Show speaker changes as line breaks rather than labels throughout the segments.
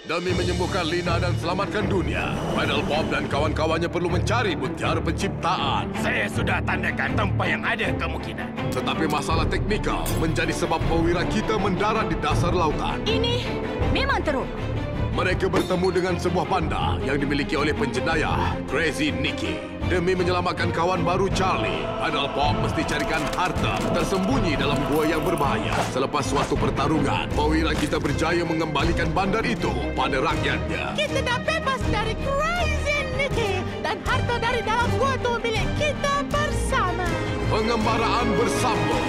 Demi menyembuhkan Lina dan selamatkan dunia, Final Bob dan kawan-kawannya perlu mencari mutiara penciptaan.
Saya sudah tandakan tempat yang ada kemungkinan.
Tetapi masalah teknikal menjadi sebab perwira kita mendarat di dasar lautan.
Ini memang teruk.
Mereka bertemu dengan sebuah panda yang dimiliki oleh penjenayah Crazy Nikki. Demi menyelamatkan kawan baru Charlie, Final Bob mesti carikan harta tersembunyi dalam gua yang berbahaya. Selepas suatu pertarungan, perwira kita berjaya mengembalikan bandar itu pada rakyatnya.
Kita dah bebas dari Crazy Nikki dan harta dari dalam gua itu milik kita bersama.
Pengembaraan bersambung.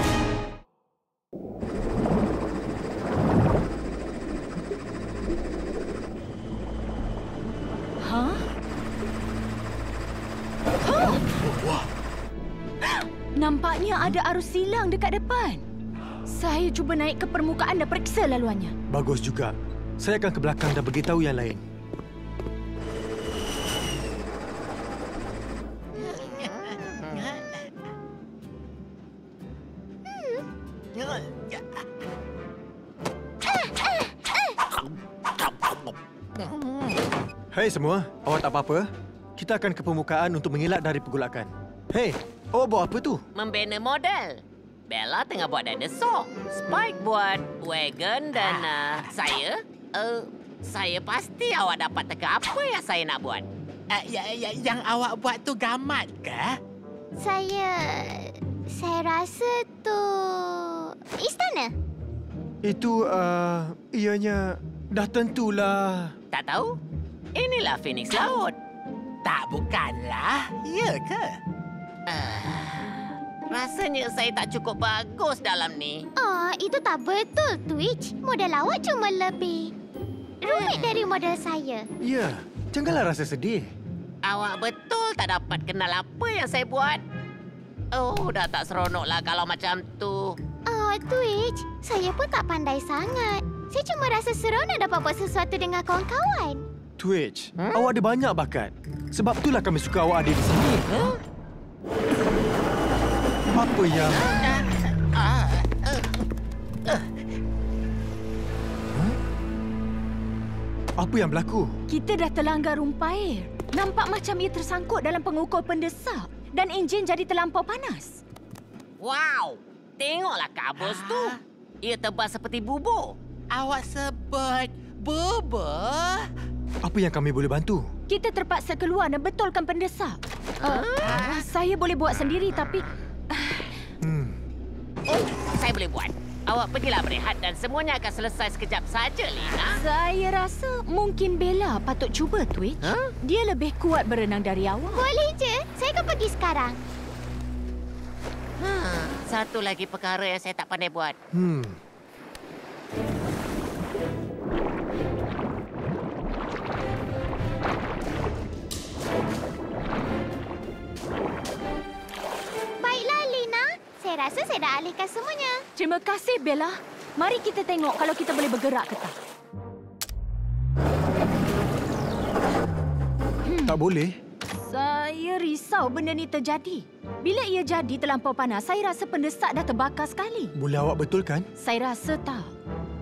Nampaknya ada arus silang dekat depan. Saya cuba naik ke permukaan dan periksa laluannya.
Bagus juga. Saya akan ke belakang dan beritahu yang lain. Hei semua, awak tak apa-apa? Kita akan ke permukaan untuk mengelak dari pergolakan. Hei, awak bawa apa tu?
Membina model. Bella tengah buat dinosaur. Spike buat wagon dan saya pasti awak dapat teka apa yang saya nak buat.
Yang awak buat tu gamat ke?
Saya rasa tu istana.
Itu, ianya dah tentulah.
Tak tahu? Inilah Phoenix Laut.
Tak, bukanlah. Ya ke?
Rasanya saya tak cukup bagus dalam ni.
Oh, itu tak betul, Twitch. Model awak cuma lebih rumit dari model saya.
Ya, janganlah rasa sedih.
Awak betul tak dapat kenal apa yang saya buat? Oh, dah tak seronoklah kalau macam tu.
Oh, Twitch, saya pun tak pandai sangat. Saya cuma rasa seronok dapat buat sesuatu dengan kawan-kawan.
Twitch, awak ada banyak bakat. Sebab itulah kami suka awak ada di sini. Apa yang... Apa yang berlaku?
Kita dah terlanggar rumpa air. Nampak macam ia tersangkut dalam pengukur pendesak dan enjin jadi terlampau panas.
Wow, tengoklah kabus tu. Ia tebal seperti bubur.
Awak sebut bubur?
Apa yang kami boleh bantu?
Kita terpaksa keluar dan betulkan pendesak. Saya boleh buat sendiri tapi...
Oh, saya boleh buat. Awak pergilah berehat dan semuanya akan selesai sekejap saja, Lina.
Saya rasa mungkin Bella patut cuba, Twitch. Dia lebih kuat berenang dari awak.
Boleh je. Saya akan pergi sekarang.
Satu lagi perkara yang saya tak pandai buat.
Baiklah, Lina. Saya rasa saya dah alihkan semuanya.
Terima kasih, Bella. Mari kita tengok kalau kita boleh bergerak ke tak.
Tak boleh?
Saya risau benda ni terjadi. Bila ia jadi terlampau panas, saya rasa pendesak dah terbakar sekali.
Boleh awak betulkan?
Saya rasa tak.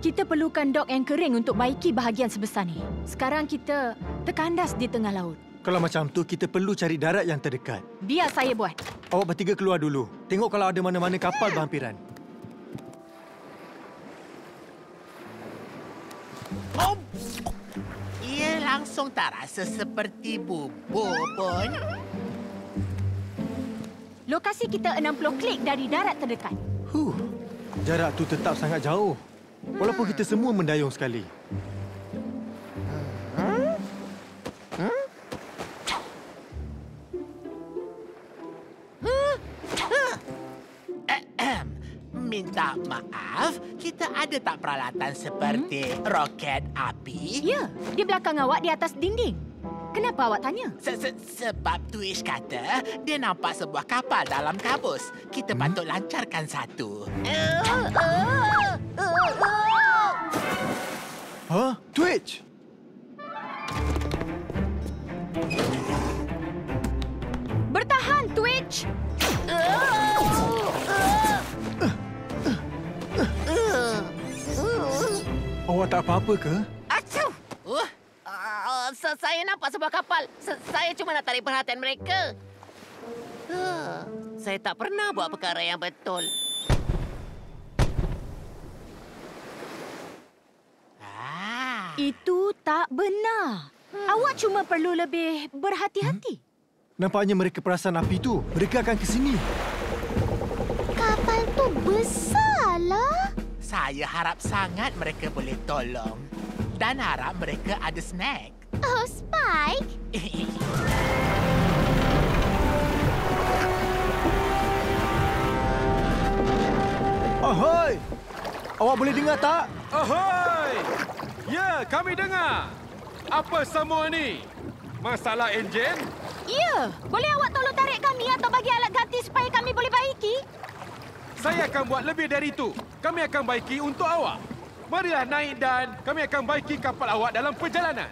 Kita perlukan dok yang kering untuk baiki bahagian sebesar ni. Sekarang kita terkandas di tengah laut.
Kalau macam tu, kita perlu cari darat yang terdekat.
Biar saya buat.
Awak bertiga keluar dulu. Tengok kalau ada mana-mana kapal berhampiran.
Oh, ia langsung tak rasa seperti bubur pun.
Lokasi kita 60 klik dari darat terdekat.
Jarak tu tetap sangat jauh. Walaupun kita semua mendayung sekali.
Minta maaf, kita ada tak peralatan seperti roket api?
Ya, di belakang awak di atas dinding. Kenapa awak tanya?
Sebab Twitch kata dia nampak sebuah kapal dalam kabus. Kita patut lancarkan satu.
Hah? Twitch?
Bertahan, Twitch!
Awak tak apa-apa ke?
Acuh!
Saya nampak sebuah kapal. Saya cuma nak tarik perhatian mereka. Saya tak pernah buat perkara yang betul.
Itu tak benar. Awak cuma perlu lebih berhati-hati.
Nampaknya mereka perasan api tu. Mereka akan ke sini.
Kapal tu besarlah.
Saya harap sangat mereka boleh tolong. Dan harap mereka ada snack.
Oh, Spike.
Ahoy! Awak boleh dengar tak?
Ahoy! Ya, kami dengar. Apa semua ni? Masalah enjin?
Ya, boleh awak tolong tarik kami atau bagi alat ganti supaya kami boleh baiki?
Saya akan buat lebih dari itu. Kami akan baiki untuk awak. Marilah naik dan kami akan baiki kapal awak dalam perjalanan.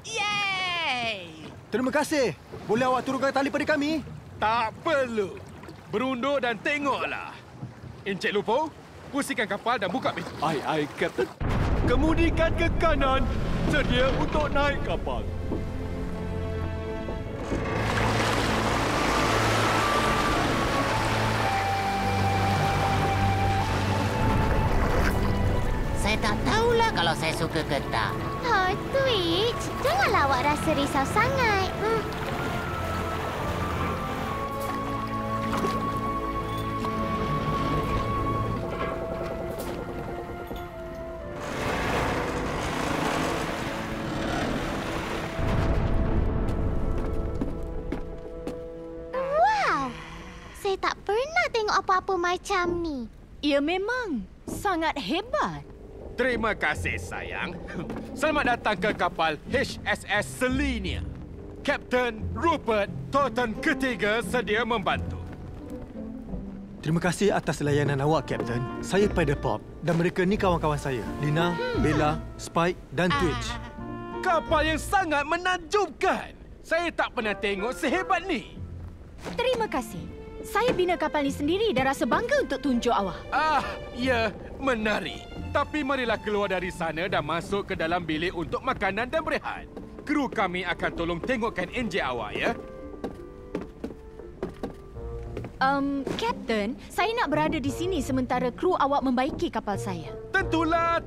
Yeay!
Terima kasih. Boleh awak turunkan tali pada kami?
Tak perlu. Berundur dan tengoklah. Encik Lupo, pusingkan kapal dan buka pintu.
Ai, Kapten. Kemudikan ke kanan. Sedia untuk naik kapal.
Saya tak tahulah kalau saya suka ke tak.
Oh, Twitch. Janganlah awak rasa risau sangat. Wow. Saya tak pernah tengok apa-apa macam ni.
Ya, memang. Sangat hebat.
Terima kasih, sayang. Selamat datang ke kapal HSS Selenia. Kapten Rupert Totten ketiga sedia membantu.
Terima kasih atas layanan awak, Kapten. Saya Spider-Pop dan mereka ni kawan-kawan saya. Lina, Bella, Spike dan Twitch.
Kapal yang sangat menakjubkan. Saya tak pernah tengok sehebat ni.
Terima kasih. Saya bina kapal ni sendiri dan rasa bangga untuk tunjuk awak.
Ya, menarik. Tapi marilah keluar dari sana dan masuk ke dalam bilik untuk makanan dan berehat. Kru kami akan tolong tengokkan enjin awak, ya?
Kapten, saya nak berada di sini sementara kru awak membaiki kapal saya.
Tentulah.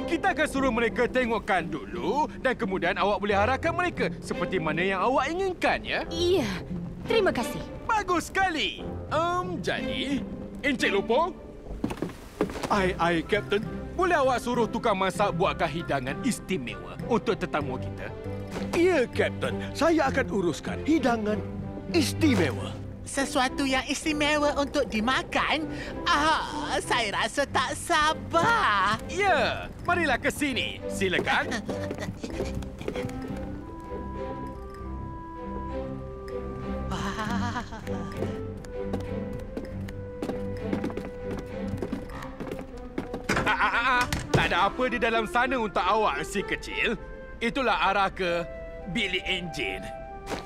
Kita akan suruh mereka tengokkan dulu dan kemudian awak boleh arahkan mereka seperti mana yang awak inginkan, ya?
Iya, terima kasih.
Bagus sekali. Jadi, Encik Lupo?
Ai, Kapten.
Boleh awak suruh tukang masak buatkan hidangan istimewa untuk tetamu kita?
Ya, Kapten. Saya akan uruskan hidangan istimewa.
Sesuatu yang istimewa untuk dimakan? Saya rasa tak sabar.
Ya, marilah ke sini. Silakan. Tak ada apa di dalam sana untuk awak, si kecil. Itulah arah ke bilik enjin.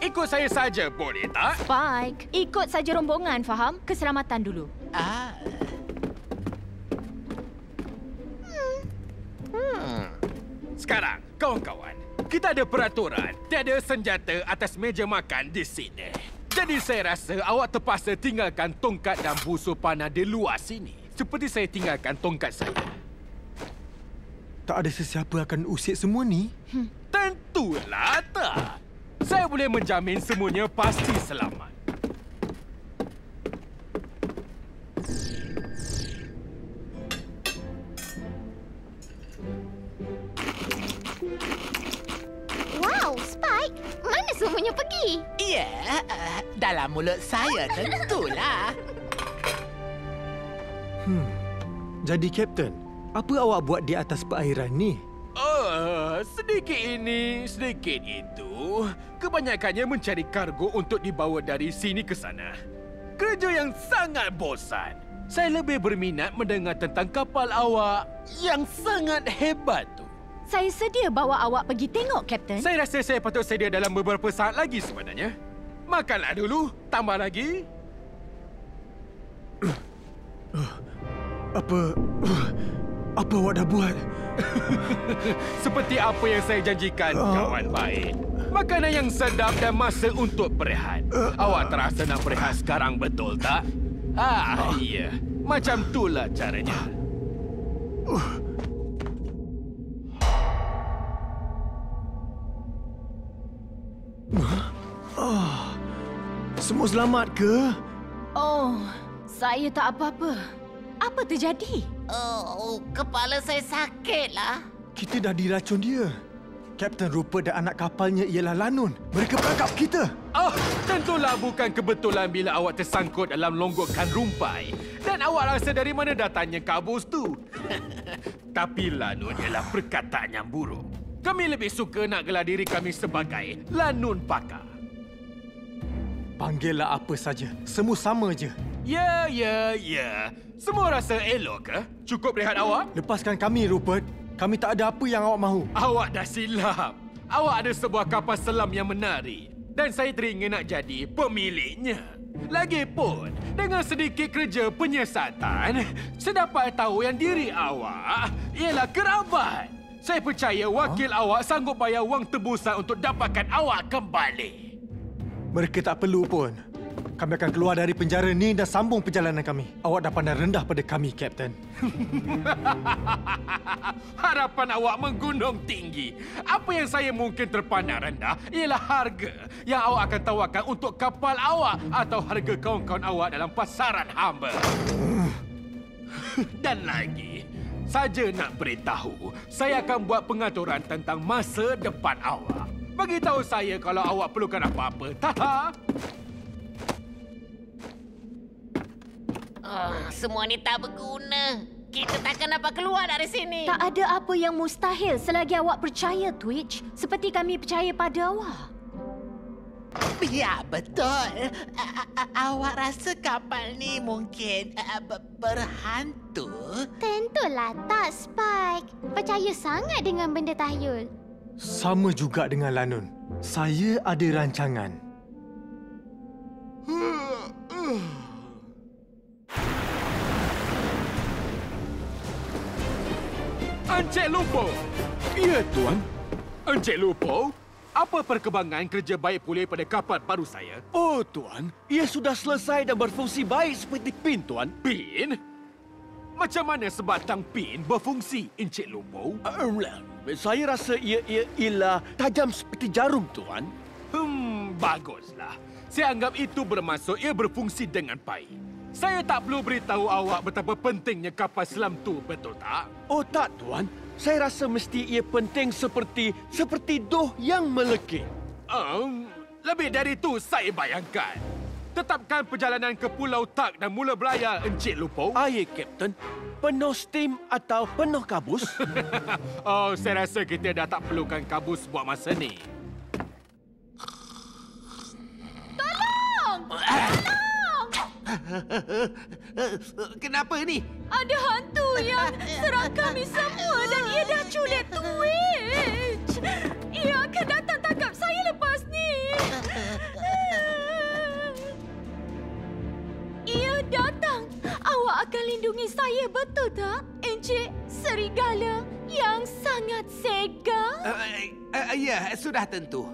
Ikut saya saja, boleh tak?
Spike, ikut saja rombongan, faham? Keselamatan dulu.
Sekarang, kawan-kawan, kita ada peraturan tiada senjata atas meja makan di sini. Jadi saya rasa awak terpaksa tinggalkan tongkat dan busur panah di luar sini. Seperti saya tinggalkan tongkat saya.
Tak ada sesiapa akan usik semua ni?
Tentulah tak. Saya boleh menjamin semuanya pasti selamat.
Wow, Spike. Mana semuanya pergi?
Ya, dalam mulut saya tentulah.
Jadi, Kapten, apa awak buat di atas perairan ni?
Sedikit ini, sedikit itu. Kebanyakannya mencari kargo untuk dibawa dari sini ke sana. Kerja yang sangat bosan. Saya lebih berminat mendengar tentang kapal awak yang sangat hebat tu.
Saya sedia bawa awak pergi tengok, Kapten.
Saya rasa saya patut sedia dalam beberapa saat lagi sebenarnya. Makanlah dulu, tambah lagi.
Apa awak dah buat?
Seperti apa yang saya janjikan, kawan baik. Makanan yang sedap dan masa untuk berehat. Awak terasa nak berehat sekarang, betul tak? Iya. Macam itulah caranya.
Semua selamat ke?
Oh, saya tak apa-apa. Apa terjadi?
Oh, kepala saya sakitlah.
Kita dah diracun dia. Kapten Rupert dan anak kapalnya ialah Lanun. Mereka perangkap kita.
Tentulah bukan kebetulan bila awak tersangkut dalam longgokan rumpai. Dan awak rasa dari mana datangnya kabus tu? Tapi Lanun ialah perkataan yang buruk. Kami lebih suka nak gelar diri kami sebagai Lanun Pakar.
Panggillah apa saja. Semua sama je.
Ya. Semua rasa elok ke? Cukup rehat awak?
Lepaskan kami, Rupert. Kami tak ada apa yang awak mahu.
Awak dah silap. Awak ada sebuah kapal selam yang menarik. Dan saya teringin nak jadi pemiliknya. Lagipun, dengan sedikit kerja penyiasatan, saya dapat tahu yang diri awak ialah kerabat. Saya percaya wakil awak sanggup bayar wang tebusan untuk dapatkan awak kembali.
Mereka tak perlu pun. Kami akan keluar dari penjara ni dan sambung perjalanan kami. Awak dah pandang rendah pada kami, Kapten.
Harapan awak menggunung tinggi. Apa yang saya mungkin terpandang rendah ialah harga yang awak akan tawarkan untuk kapal awak atau harga kawan-kawan awak dalam pasaran hamba. Dan lagi, saja nak beritahu, saya akan buat pengaturan tentang masa depan awak. Bagitahu saya kalau awak perlukan apa-apa.
Semua ni tak berguna. Kita takkan dapat keluar dari sini.
Tak ada apa yang mustahil selagi awak percaya, Twitch. Seperti kami percaya pada awak.
Ya, betul. Awak rasa kapal ni mungkin berhantu?
Tentulah tak, Spike. Percaya sangat dengan benda tahyul.
Sama juga dengan Lanun. Saya ada rancangan.
Encik Lupo!
Ya, Tuan.
Encik Lupo, apa perkembangan kerja baik pulih pada kapal baru saya?
Oh, Tuan. Ia sudah selesai dan berfungsi baik seperti pin, Tuan.
Pin? Macam mana sebatang pin berfungsi, Encik Lupo?
Saya rasa ia ialah tajam seperti jarum, Tuan.
Baguslah. Saya anggap itu bermaksud ia berfungsi dengan baik. Saya tak perlu beritahu awak betapa pentingnya kapal selam tu, betul tak?
Oh, tak, Tuan. Saya rasa mesti ia penting seperti doh yang melekit.
Lebih dari itu saya bayangkan. Tetapkan perjalanan ke Pulau Tak dan mula berlayar, Encik Lupo.
Ya, Kapten. Penuh steam atau penuh kabus?
Saya rasa kita dah tak perlukan kabus buat masa ni.
Tolong!
Kenapa ni?
Ada hantu yang serang kami semua dan ia dah culik Twitch. Ia akan datang tangkap saya lepas ni. Ia datang. Awak akan lindungi saya, betul tak, Encik Serigala yang sangat sega?
Ya, sudah tentu.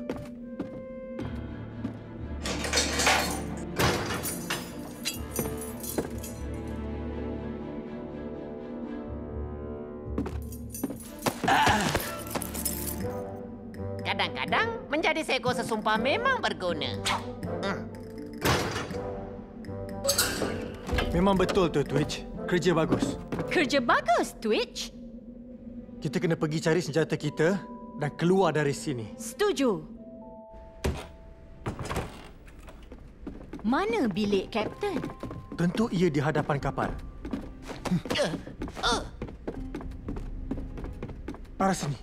Kadang-kadang menjadi seekor sesumpah memang berguna.
Memang betul tu, Twitch. Kerja bagus.
Kerja bagus, Twitch.
Kita kena pergi cari senjata kita dan keluar dari sini.
Setuju. Mana bilik Kapten?
Tentu ia di hadapan kapal. Arah sini.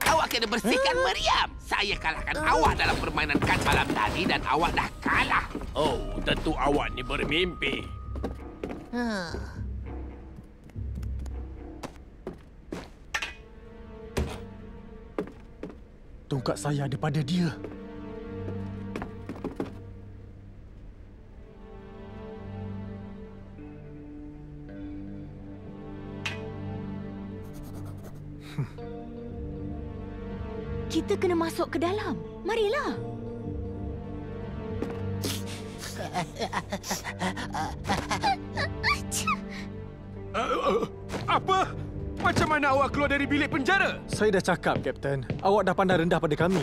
Awak kena bersihkan meriam. Saya kalahkan awak dalam permainan kad malam tadi dan awak dah kalah.
Oh, tentu awak ni bermimpi.
Tongkat saya ada pada dia.
Kita kena masuk ke dalam. Marilah.
Apa? Macam mana awak keluar dari bilik penjara?
Saya dah cakap, Kapten. Awak dah pandang rendah pada kami.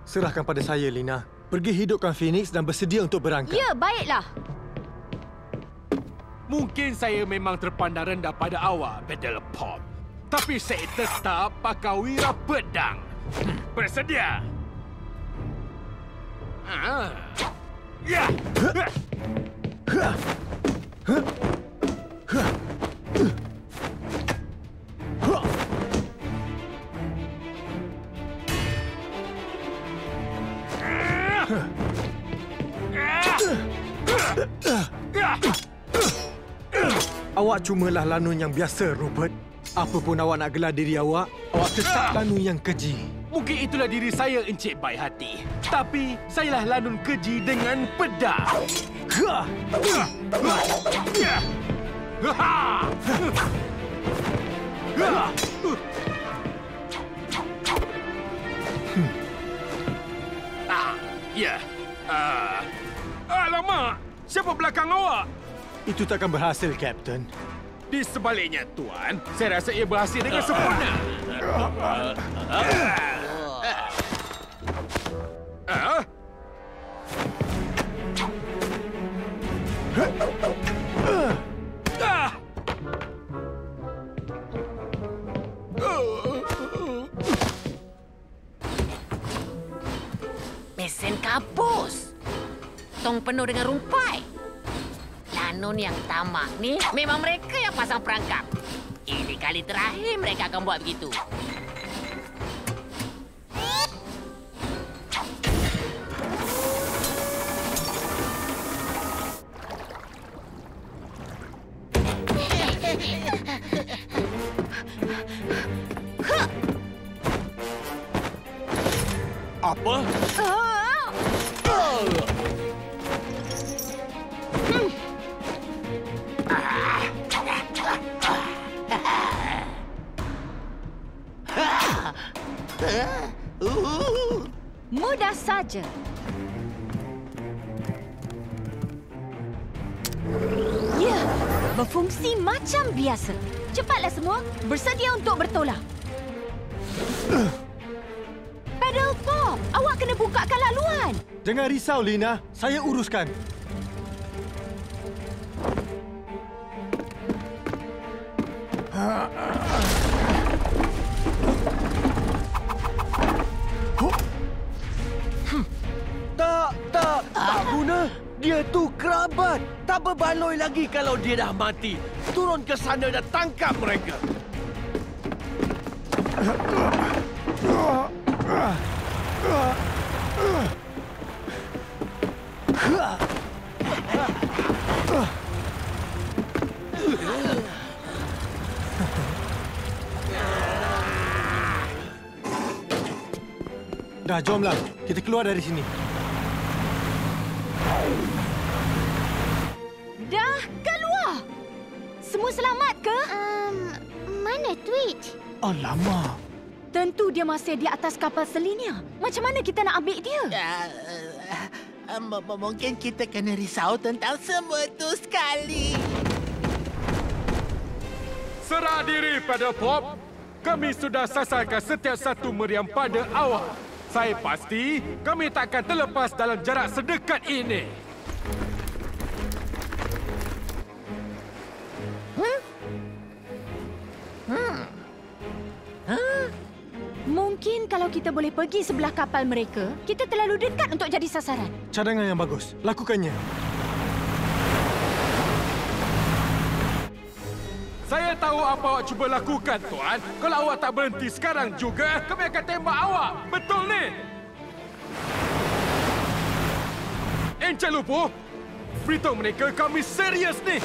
Serahkan pada saya, Lina. Pergi hidupkan Phoenix dan bersedia untuk berangkat.
Ya, baiklah.
Mungkin saya memang terpandang rendah pada awak, Battle Pop. Tapi saya tetap pakai wira pedang. Bersedia? Ya!
Awak cumalah lanun yang biasa, Rupert. Apa pun awak nak gelar diri awak tetap lanun yang keji.
Mungkin itulah diri saya, Encik Baik Hati. Tapi, sayalah lanun keji dengan pedang. Ya. Alamak! Siapa belakang awak?
Itu takkan berhasil, Kapten.
Di sebaliknya, Tuan. Saya rasa ia berhasil dengan sempurna.
Mesin kapus. Tong penuh dengan rumpai. Lanun yang tamak ni memang mereka yang pasang perangkap. Ini kali terakhir mereka akan buat begitu.
Apa?
Mudah saja. Ya, berfungsi macam biasa. Cepatlah semua, bersedia untuk bertolak. Paddle Pop, awak kena bukakan laluan.
Jangan risau, Lina. Saya uruskan.
Tak guna. Dia tu kerabat. Tak berbaloi lagi kalau dia dah mati. Turun ke sana dan tangkap mereka.
Dah, jomlah. Kita keluar dari sini.
Dah keluar. Semua selamat ke?
Mana Twitch?
Alamak.
Tentu dia masih di atas kapal selinnya. Macam mana kita nak ambil dia?
Mungkin kita kena risau tentang semua itu sekali.
Serah diri, Paddle Pop. Kami sudah sasarkan setiap satu meriam pada awak. Saya pasti kami takkan terlepas dalam jarak sedekat ini.
Mungkin kalau kita boleh pergi sebelah kapal mereka, kita terlalu dekat untuk jadi sasaran.
Cadangan yang bagus. Lakukannya.
Saya tahu apa awak cuba lakukan, Tuan. Kalau awak tak berhenti sekarang juga, kami akan tembak awak. Betul ni? Encik Lupo, beritahu mereka kami serius ni.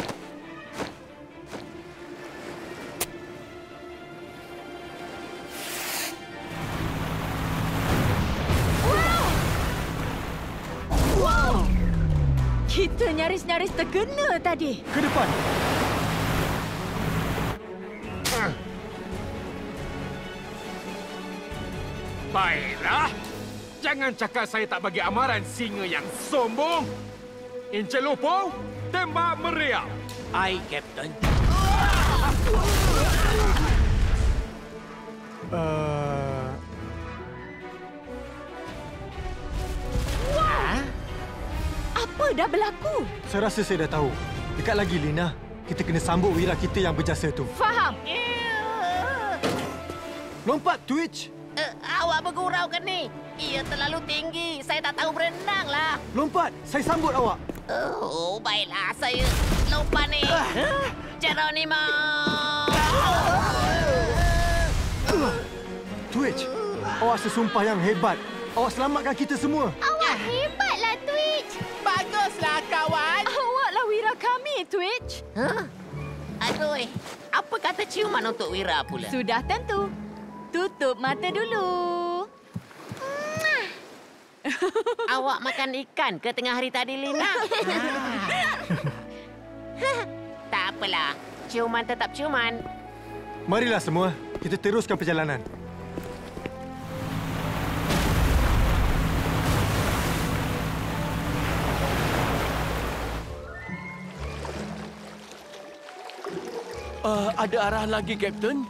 Wow! Kita nyaris-nyaris terkena tadi.
Ke depan.
Baiklah. Jangan cakap saya tak bagi amaran singa yang sombong. Encik Lupo, tembak meriam.
Ai, Kapten.
Apa dah berlaku?
Saya rasa saya dah tahu. Dekat lagi, Lina. Kita kena sambut wira kita yang berjasa tu.
Faham.
Lompat, Twitch!
Awak bergurau ke ni? Ia terlalu tinggi. Saya tak tahu berenang lah.
Lompat! Saya sambut awak.
Oh, baiklah. Saya lupa ni. Geronimo!
Twitch, awak sesumpah yang hebat. Awak selamatkan kita semua.
Awak hebatlah, Twitch.
Baguslah, kawan.
Awaklah wira kami, Twitch.
Aduh, apa kata ciuman untuk Wira pula?
Sudah tentu. Tutup mata dulu.
Awak makan ikan ke tengah hari tadi, Lina? Tak apalah. Ciuman tetap ciuman.
Marilah semua, kita teruskan perjalanan.
Ada arah lagi, Kapten?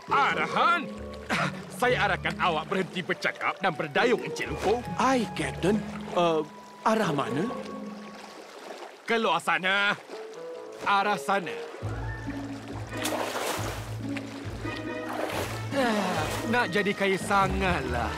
Arahan? Saya arahkan awak berhenti bercakap dan berdayung, Encik Lupo.
Ai, Kapten. Arah mana?
Keluar sana. Arah sana. Nak jadi kaya sangatlah.